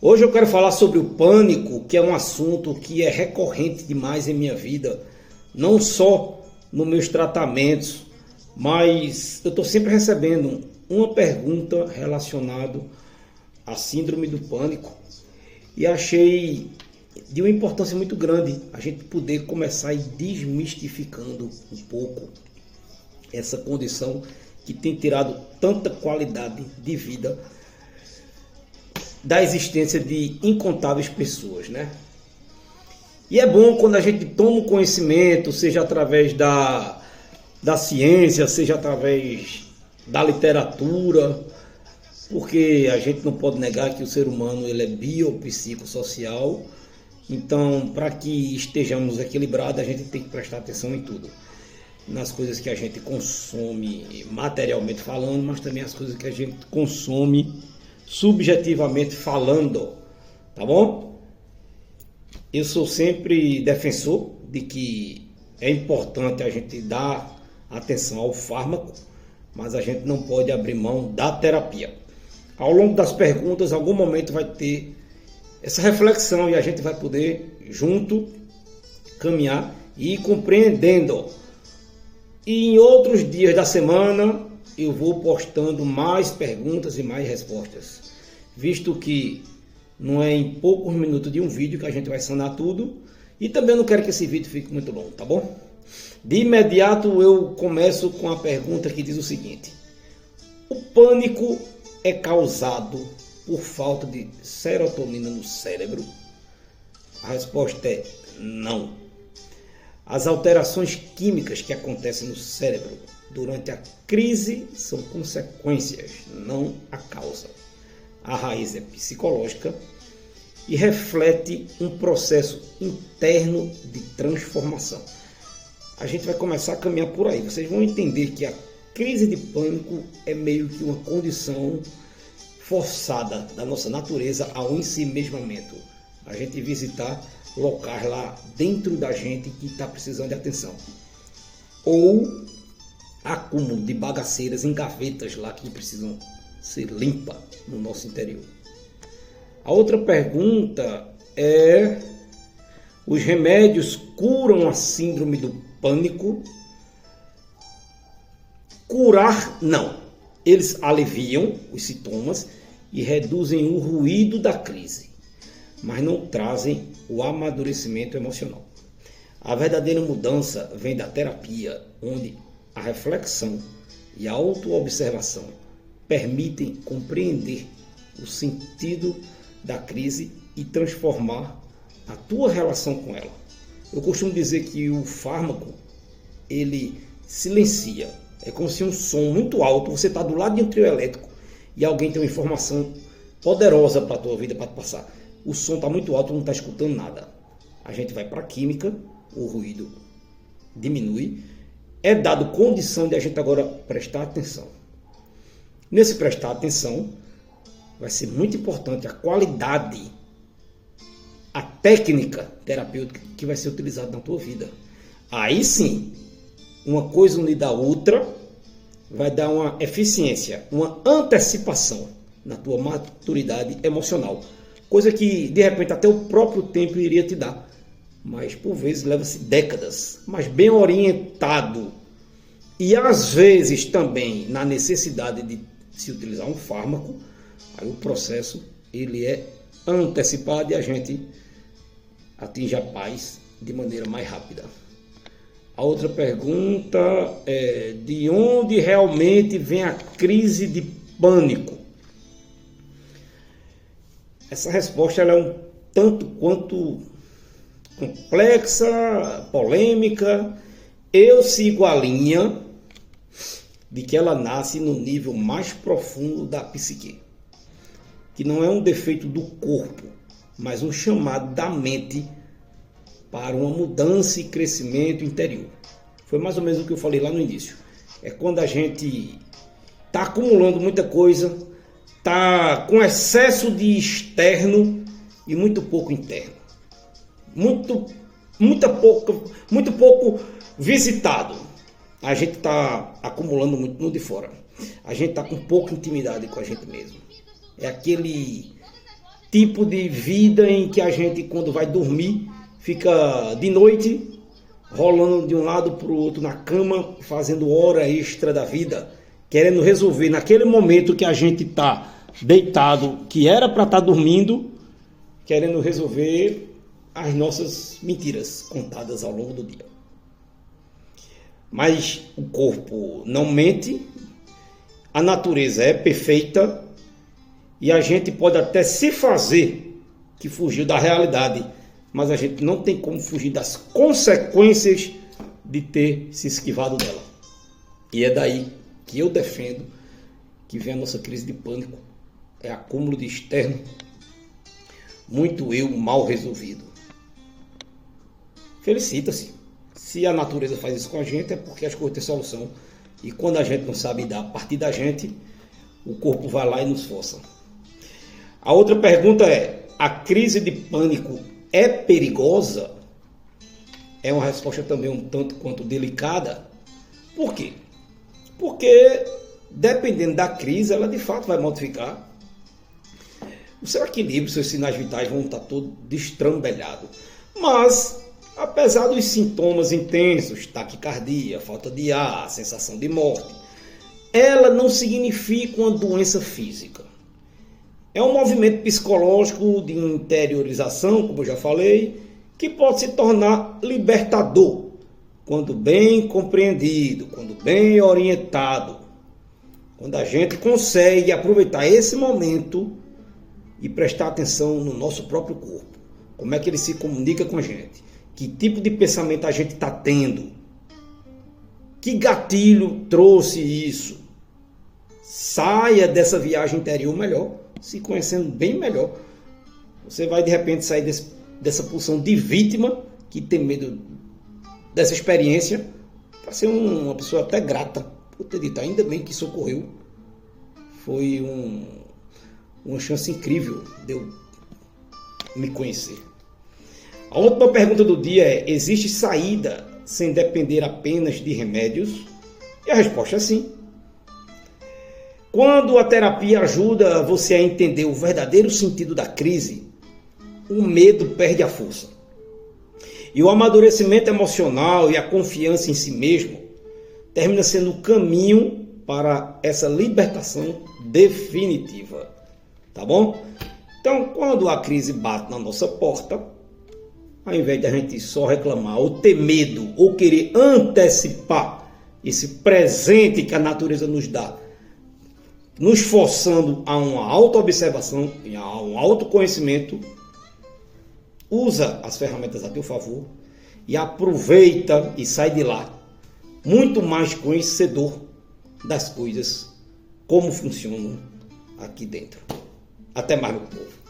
Hoje eu quero falar sobre o pânico, que é um assunto que é recorrente demais em minha vida, não só nos meus tratamentos, mas eu estou sempre recebendo uma pergunta relacionada à síndrome do pânico e achei de uma importância muito grande a gente poder começar a ir desmistificando um pouco essa condição que tem tirado tanta qualidade de vida da existência de incontáveis pessoas, né? E é bom quando a gente toma o conhecimento, seja através da ciência, seja através da literatura, porque a gente não pode negar que o ser humano ele é biopsicossocial. Então, para que estejamos equilibrados, a gente tem que prestar atenção em tudo. Nas coisas que a gente consome materialmente falando, mas também as coisas que a gente consome subjetivamente falando, tá bom? Eu sou sempre defensor de que é importante a gente dar atenção ao fármaco, mas a gente não pode abrir mão da terapia. Ao longo das perguntas, em algum momento vai ter essa reflexão e a gente vai poder junto caminhar e ir compreendendo. E em outros dias da semana eu vou postando mais perguntas e mais respostas, visto que não é em poucos minutos de um vídeo que a gente vai sanar tudo, e também não quero que esse vídeo fique muito longo, tá bom? De imediato eu começo com a pergunta que diz o seguinte: o pânico é causado por falta de serotonina no cérebro? A resposta é não. As alterações químicas que acontecem no cérebro durante a crise são consequências, não a causa. A raiz é psicológica e reflete um processo interno de transformação. A gente vai começar a caminhar por aí. Vocês vão entender que a crise de pânico é meio que uma condição forçada da nossa natureza ao ensimesmamento. A gente visitar locais lá dentro da gente que está precisando de atenção. Ou acúmulo de bagaceiras em gavetas lá que precisam ser limpas no nosso interior. A outra pergunta é: os remédios curam a síndrome do pânico? Curar, não. Eles aliviam os sintomas e reduzem o ruído da crise, mas não trazem o amadurecimento emocional. A verdadeira mudança vem da terapia, onde a reflexão e a autoobservação permitem compreender o sentido da crise e transformar a tua relação com ela. Eu costumo dizer que o fármaco, ele silencia. É como se um som muito alto, você está do lado de um trio elétrico e alguém tem uma informação poderosa para a tua vida, para te passar. O som está muito alto, não está escutando nada. A gente vai para a química, o ruído diminui. É dado condição de a gente agora prestar atenção. Nesse prestar atenção, vai ser muito importante a qualidade, a técnica terapêutica que vai ser utilizada na tua vida. Aí sim, uma coisa unida à outra vai dar uma eficiência, uma antecipação na tua maturidade emocional. Coisa que, de repente, até o próprio tempo iria te dar. Mas, por vezes, leva-se décadas. Mas bem orientado. E, às vezes, também, na necessidade de se utilizar um fármaco, aí o processo, ele é antecipado e a gente atinge a paz de maneira mais rápida. A outra pergunta é: de onde realmente vem a crise de pânico? Essa resposta ela é um tanto quanto complexa, polêmica. Eu sigo a linha de que ela nasce no nível mais profundo da psique, que não é um defeito do corpo, mas um chamado da mente para uma mudança e crescimento interior. Foi mais ou menos o que eu falei lá no início. É quando a gente está acumulando muita coisa, está com excesso de externo e muito pouco interno. Muito pouco visitado. A gente está acumulando muito no de fora. A gente está com pouca intimidade com a gente mesmo. É aquele tipo de vida em que a gente, quando vai dormir, fica de noite rolando de um lado para o outro na cama, fazendo hora extra da vida, querendo resolver naquele momento que a gente está deitado, que era para estar dormindo, querendo resolver as nossas mentiras contadas ao longo do dia. Mas o corpo não mente, a natureza é perfeita e a gente pode até se fazer que fugiu da realidade, mas a gente não tem como fugir das consequências de ter se esquivado dela. E é daí que eu defendo que vem a nossa crise de pânico. É acúmulo de externo, muito eu mal resolvido. Felicita-se. Se a natureza faz isso com a gente, é porque as coisas têm solução. E quando a gente não sabe dar a partir da gente, o corpo vai lá e nos força. A outra pergunta é: a crise de pânico é perigosa? É uma resposta também um tanto quanto delicada. Por quê? Porque, dependendo da crise, ela de fato vai modificar. O seu equilíbrio, seus sinais vitais vão estar todos destrambelhados. Mas, apesar dos sintomas intensos, taquicardia, falta de ar, sensação de morte, ela não significa uma doença física. É um movimento psicológico de interiorização, como eu já falei, que pode se tornar libertador, quando bem compreendido, quando bem orientado. Quando a gente consegue aproveitar esse momento e prestar atenção no nosso próprio corpo. Como é que ele se comunica com a gente? Que tipo de pensamento a gente está tendo? Que gatilho trouxe isso? Saia dessa viagem interior melhor, se conhecendo bem melhor. Você vai de repente sair dessa posição de vítima, que tem medo dessa experiência, para ser uma pessoa até grata por ter dito, ainda bem que socorreu. Foi uma chance incrível de eu me conhecer. A última pergunta do dia é: existe saída sem depender apenas de remédios? E a resposta é sim. Quando a terapia ajuda você a entender o verdadeiro sentido da crise, o medo perde a força. E o amadurecimento emocional e a confiança em si mesmo termina sendo o caminho para essa libertação definitiva. Tá bom? Então, quando a crise bate na nossa porta, ao invés de a gente só reclamar, ou ter medo, ou querer antecipar esse presente que a natureza nos dá, nos forçando a uma autoobservação e a um autoconhecimento, usa as ferramentas a teu favor e aproveita e sai de lá muito mais conhecedor das coisas, como funcionam aqui dentro. Até mais, meu povo.